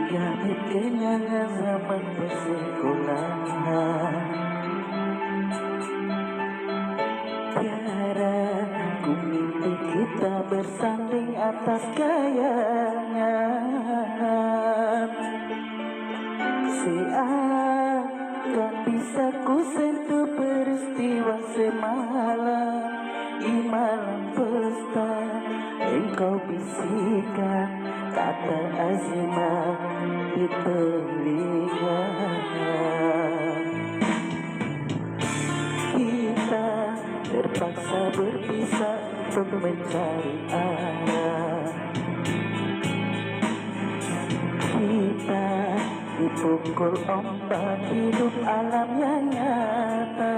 Gamit kenyangan zaman persekolahan. Tiara ku mimpi kita bersanding atas kayangan. Seakan bisa ku sentuh peristiwa semalam. Di malam pesta engkau bisikan kata azimah di telinga. Kita terpaksa berpisah untuk mencari arah. Kita dipukul ombak hidup alam yang nyata.